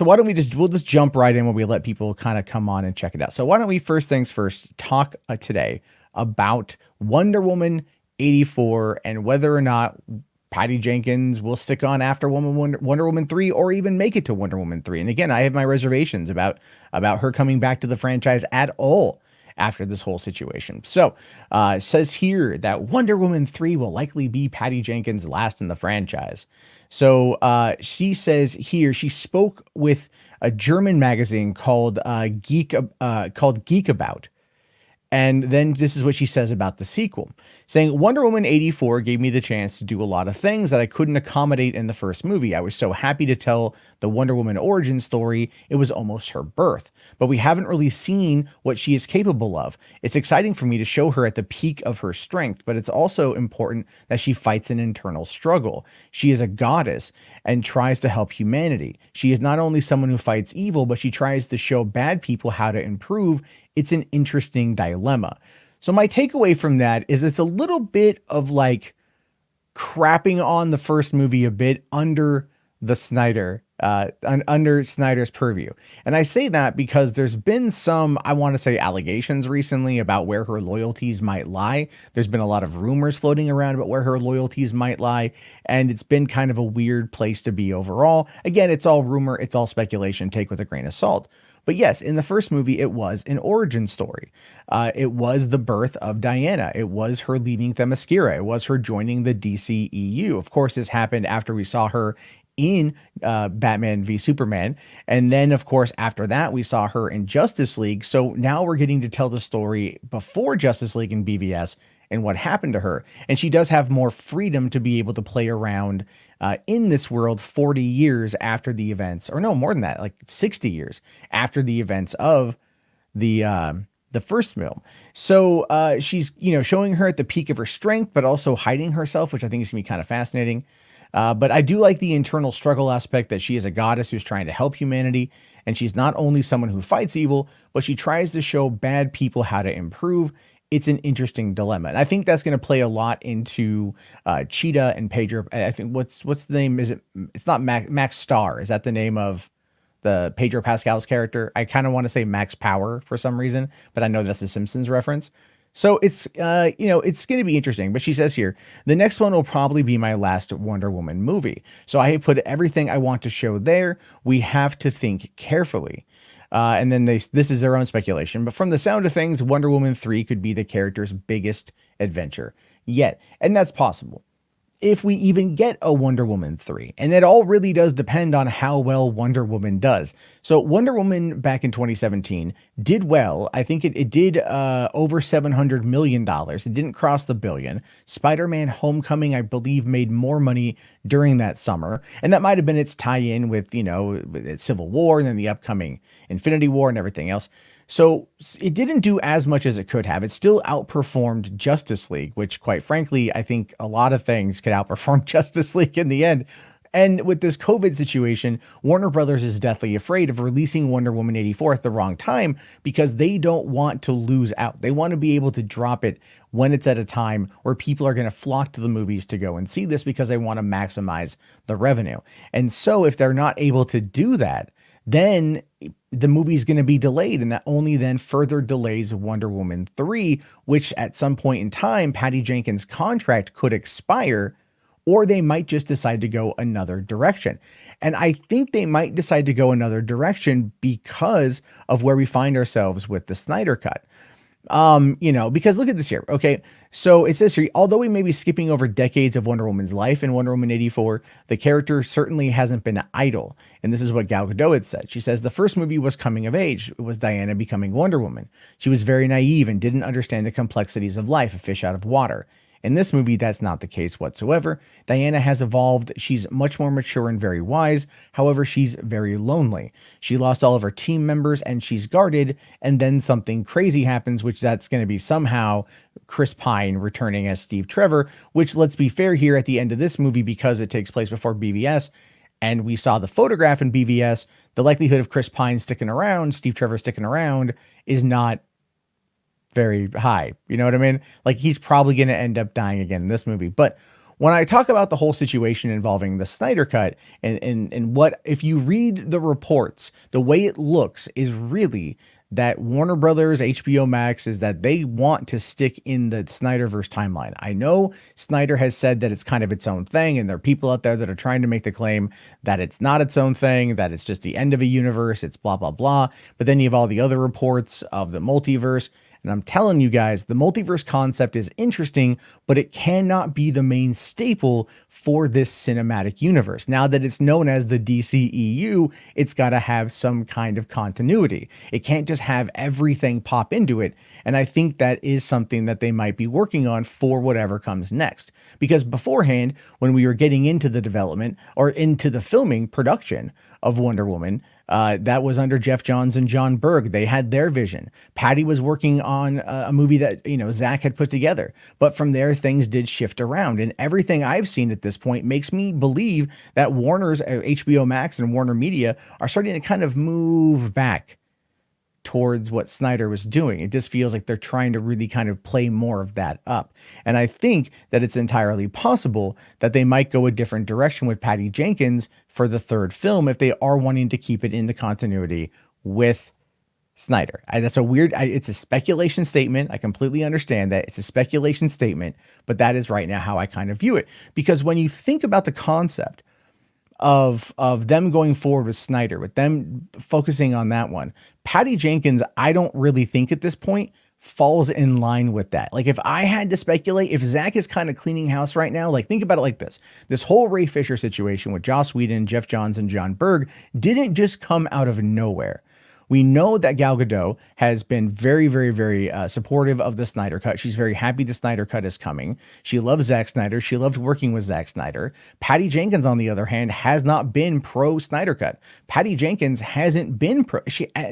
So why don't we'll just jump right in when we let people kind of come on and check it out. So why don't we first things first talk today about Wonder Woman 84 and whether or not Patty Jenkins will stick on after Wonder Woman 3 or even make it to Wonder Woman 3. And again, I have my reservations about her coming back to the franchise at all after this whole situation. So it says here that Wonder Woman 3 will likely be Patty Jenkins' last in the franchise. So she says here she spoke with a German magazine called Geek About. And then this is what she says about the sequel, saying, Wonder Woman 84 gave me the chance to do a lot of things that I couldn't accommodate in the first movie. I was so happy to tell the Wonder Woman origin story. It was almost her birth, but we haven't really seen what she is capable of. It's exciting for me to show her at the peak of her strength, but it's also important that she fights an internal struggle. She is a goddess and tries to help humanity. She is not only someone who fights evil, but she tries to show bad people how to improve. It's an interesting dilemma. So my takeaway from that is it's a little bit of like crapping on the first movie a bit under the Snyder, under Snyder's purview. And I say that because there's been some, I want to say, allegations recently about where her loyalties might lie. There's been a lot of rumors floating around about where her loyalties might lie. And it's been kind of a weird place to be overall. Again, it's all rumor. It's all speculation. Take with a grain of salt. But yes, in the first movie, it was an origin story. It was the birth of Diana. It was her leaving Themyscira. It was her joining the DCEU. Of course, this happened after we saw her in Batman v Superman. And then, of course, after that, we saw her in Justice League. So now we're getting to tell the story before Justice League and BVS and what happened to her. And she does have more freedom to be able to play around in this world 40 years after the events, or no, more than that, like 60 years after the events of the first film. So she's, showing her at the peak of her strength, but also hiding herself, which I think is gonna be kind of fascinating. But I do like the internal struggle aspect that she is a goddess who's trying to help humanity. And she's not only someone who fights evil, but she tries to show bad people how to improve. It's an interesting dilemma. And I think that's going to play a lot into Cheetah and Pedro. I think what's the name? It's not Max Star. Is that the name of the Pedro Pascal's character? I kind of want to say Max Power for some reason, but I know that's a Simpsons reference. So it's, it's going to be interesting. But she says here, the next one will probably be my last Wonder Woman movie. So I have put everything I want to show there. We have to think carefully. And then this is their own speculation, but from the sound of things, Wonder Woman 3 could be the character's biggest adventure yet. And that's possible if we even get a Wonder Woman 3. And it all really does depend on how well Wonder Woman does. So Wonder Woman back in 2017 did well. I think it did over $700 million. It didn't cross the billion. Spider-Man Homecoming, I believe, made more money during that summer. And that might have been its tie-in with, with Civil War and then the upcoming Infinity War and everything else. So it didn't do as much as it could have. It still outperformed Justice League, which quite frankly, I think a lot of things could outperform Justice League in the end. And with this COVID situation, Warner Brothers is deathly afraid of releasing Wonder Woman 84 at the wrong time because they don't want to lose out. They want to be able to drop it when it's at a time where people are going to flock to the movies to go and see this because they want to maximize the revenue. And so if they're not able to do that, then the movie's going to be delayed, and that only then further delays Wonder Woman 3, which at some point in time, Patty Jenkins' contract could expire, or they might just decide to go another direction. And I think they might decide to go another direction because of where we find ourselves with the Snyder Cut. Because look at this here. Okay. So it says here, although we may be skipping over decades of Wonder Woman's life in Wonder Woman 84, the character certainly hasn't been idle. And this is what Gal Gadot had said. She says, the first movie was coming of age. It was Diana becoming Wonder Woman. She was very naive and didn't understand the complexities of life, a fish out of water. In this movie, that's not the case whatsoever. Diana has evolved. She's much more mature and very wise. However, she's very lonely. She lost all of her team members and she's guarded. And then something crazy happens, which that's going to be somehow Chris Pine returning as Steve Trevor, which, let's be fair here, at the end of this movie, because it takes place before BVS, and we saw the photograph in BVS, the likelihood of Chris Pine sticking around, Steve Trevor sticking around, is not very high. You know what I mean? Like, he's probably going to end up dying again in this movie. But when I talk about the whole situation involving the Snyder Cut and what, if you read the reports, the way it looks is really that Warner Brothers, HBO Max, is that they want to stick in the Snyderverse timeline. I know Snyder has said that it's kind of its own thing, and there are people out there that are trying to make the claim that it's not its own thing, that it's just the end of a universe, it's blah, blah, blah. But then you have all the other reports of the multiverse. And I'm telling you guys, the multiverse concept is interesting, but it cannot be the main staple for this cinematic universe. Now that it's known as the DCEU, it's got to have some kind of continuity. It can't just have everything pop into it. And I think that is something that they might be working on for whatever comes next. Because beforehand, when we were getting into the development or into the filming production of Wonder Woman, that was under Geoff Johns and Jon Berg. They had their vision. Patty was working on a movie that, Zack had put together. But from there, things did shift around. And everything I've seen at this point makes me believe that Warner's, HBO Max and WarnerMedia are starting to kind of move back towards what Snyder was doing. It just feels like they're trying to really kind of play more of that up. And I think that it's entirely possible that they might go a different direction with Patty Jenkins for the third film if they are wanting to keep it in the continuity with Snyder. That's a weird, it's a speculation statement. I completely understand that. It's a speculation statement, but that is right now how I kind of view it. Because when you think about the concept of them going forward with Snyder, with them focusing on that one, Patty Jenkins, I don't really think at this point falls in line with that. Like if I had to speculate, if Zack is kind of cleaning house right now, like think about it like this whole Ray Fisher situation with Joss Whedon, Geoff Johns, and Jon Berg didn't just come out of nowhere. We know that Gal Gadot has been very, very, very supportive of the Snyder Cut. She's very happy the Snyder Cut is coming. She loves Zack Snyder. She loved working with Zack Snyder. Patty Jenkins, on the other hand, has not been pro Snyder Cut. Patty Jenkins hasn't been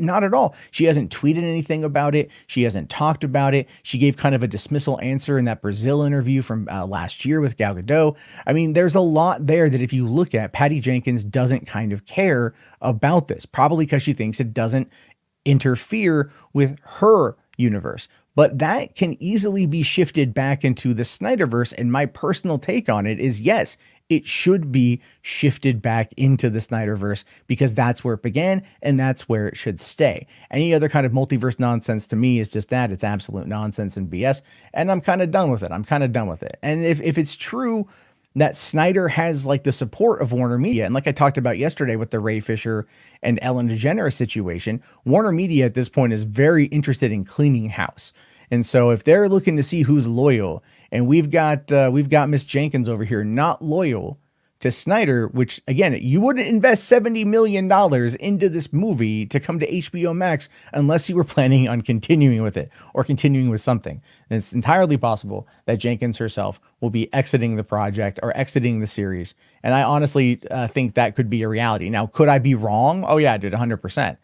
not at all. She hasn't tweeted anything about it. She hasn't talked about it. She gave kind of a dismissal answer in that Brazil interview from last year with Gal Gadot. I mean, there's a lot there that if you look at, Patty Jenkins doesn't kind of care about this, probably because she thinks it doesn't interfere with her universe. But that can easily be shifted back into the Snyderverse. And my personal take on it is, yes, it should be shifted back into the Snyderverse because that's where it began and that's where it should stay. Any other kind of multiverse nonsense to me is just that. It's absolute nonsense and BS. And I'm kind of done with it. And if it's true that Snyder has like the support of WarnerMedia, and like I talked about yesterday with the Ray Fisher and Ellen DeGeneres situation, WarnerMedia at this point is very interested in cleaning house. And so if they're looking to see who's loyal, and we've got Miss Jenkins over here not loyal to Snyder, which again, you wouldn't invest $70 million into this movie to come to HBO Max unless you were planning on continuing with it or continuing with something. And it's entirely possible that Jenkins herself will be exiting the project or exiting the series. And I honestly think that could be a reality. Now, could I be wrong? Oh yeah, dude, 100%.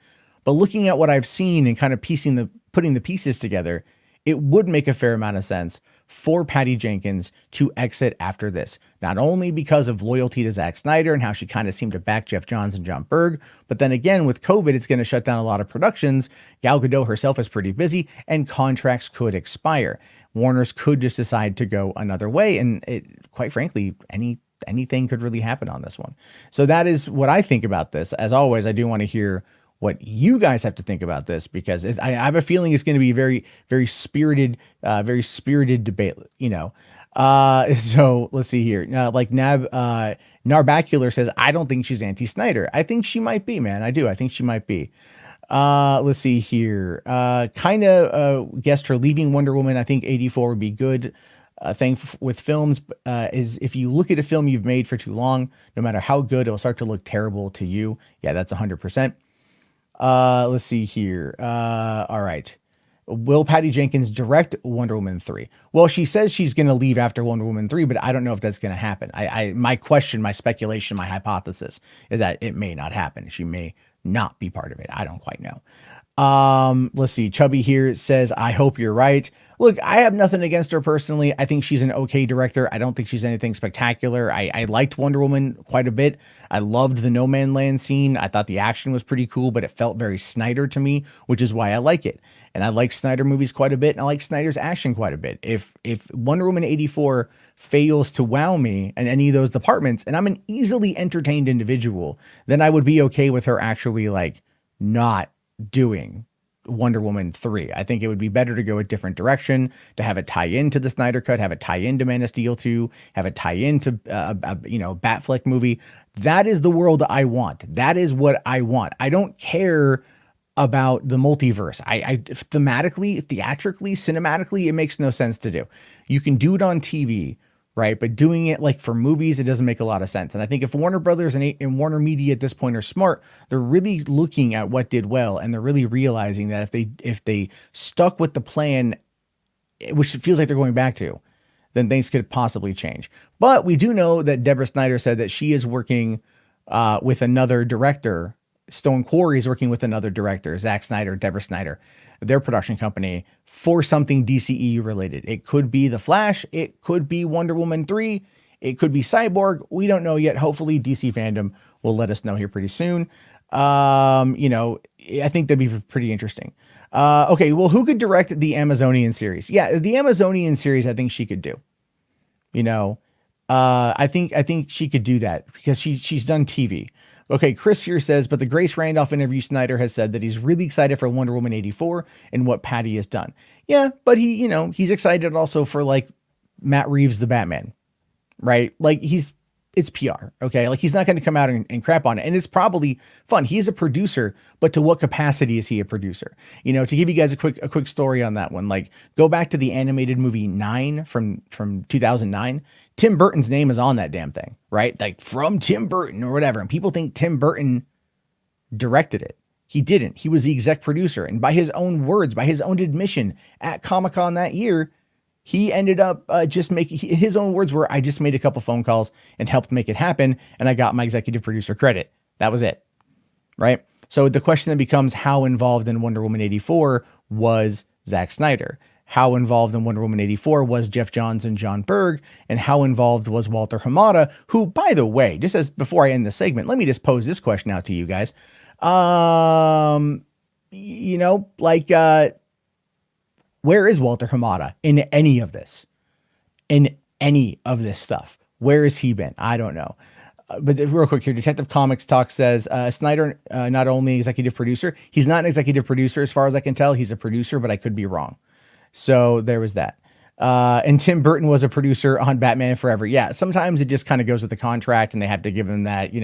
But looking at what I've seen and kind of putting the pieces together, it would make a fair amount of sense for Patty Jenkins to exit after this, not only because of loyalty to Zack Snyder and how she kind of seemed to back Geoff Johns and Jon Berg, but then again, with COVID, it's going to shut down a lot of productions. Gal Gadot herself is pretty busy and contracts could expire. Warner's could just decide to go another way. And quite frankly, anything could really happen on this one. So that is what I think about this. As always, I do want to hear what you guys have to think about this, because I have a feeling it's going to be very, very spirited debate, so let's see here. Like Narbacular says, I don't think she's anti-Snyder. I think she might be, man. I do. I think she might be. Let's see here. Guessed her leaving Wonder Woman. I think 84 would be good. Thing with films is if you look at a film you've made for too long, no matter how good, it'll start to look terrible to you. Yeah, that's 100%. Let's see here. All right. Will Patty Jenkins direct Wonder Woman 3? Well, she says she's going to leave after Wonder Woman 3, but I don't know if that's going to happen. My question, my speculation, my hypothesis is that it may not happen. She may not be part of it. I don't quite know. Let's see. Chubby here says, I hope you're right. Look, I have nothing against her personally. I think she's an okay director. I don't think she's anything spectacular. I liked Wonder Woman quite a bit. I loved the No Man Land scene. I thought the action was pretty cool, but it felt very Snyder to me, which is why I like it. And I like Snyder movies quite a bit, and I like Snyder's action quite a bit. If Wonder Woman 84 fails to wow me in any of those departments, and I'm an easily entertained individual, then I would be okay with her actually like not doing Wonder Woman 3. I think it would be better to go a different direction, to have it tie into the Snyder Cut, have it tie into Man of Steel 2, have it tie into Batfleck movie. That is the world I want. That is what I want. I don't care about the multiverse. I thematically, theatrically, cinematically, it makes no sense to do. You can do it on TV, right? But doing it like for movies, it doesn't make a lot of sense. And I think if Warner Brothers and WarnerMedia at this point are smart, they're really looking at what did well, and they're really realizing that if they stuck with the plan, which it feels like they're going back to, then things could possibly change. But we do know that Deborah Snyder said that she is working with another director. Stone Quarry is working with another director, Zack Snyder, Deborah Snyder, their production company, for something DCEU related. It could be The Flash. It could be Wonder Woman 3. It could be Cyborg. We don't know yet. Hopefully DC fandom will let us know here pretty soon. I think that'd be pretty interesting. Okay, well, who could direct the Amazonian series? Yeah, the Amazonian series, I think she could do. I think she could do that because she's done TV. Okay, Chris here says, but the Grace Randolph interview, Snyder has said that he's really excited for Wonder Woman 84 and what Patty has done. Yeah, but he's excited also for like Matt Reeves, the Batman, right? Like it's PR, okay? Like he's not going to come out and crap on it. And it's probably fun. He is a producer, but to what capacity is he a producer? To give you guys a quick story on that one, like go back to the animated movie 9 from 2009. Tim Burton's name is on that damn thing, right? Like from Tim Burton or whatever. And people think Tim Burton directed it. He didn't. He was the exec producer. And by his own words, by his own admission at Comic-Con that year, he ended up just making, his own words were, I just made a couple phone calls and helped make it happen. And I got my executive producer credit. That was it. Right. So the question then becomes, how involved in Wonder Woman 84 was Zack Snyder? How involved in Wonder Woman 84 was Geoff Johns and Jon Berg? And how involved was Walter Hamada, who, by the way, just as before I end the segment, let me just pose this question out to you guys. Where is Walter Hamada in any of this? In any of this stuff? Where has he been? I don't know. But real quick here, Detective Comics Talk says, Snyder, not only executive producer, he's not an executive producer as far as I can tell. He's a producer, but I could be wrong. So there was that. And Tim Burton was a producer on Batman Forever. Yeah, sometimes it just kind of goes with the contract and they have to give him that,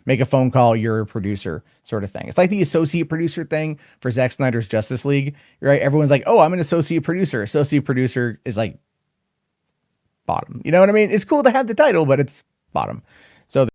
make a phone call, you're a producer sort of thing. It's like the associate producer thing for Zack Snyder's Justice League, right? Everyone's like, oh, I'm an associate producer. Associate producer is like bottom. You know what I mean? It's cool to have the title, but it's bottom. So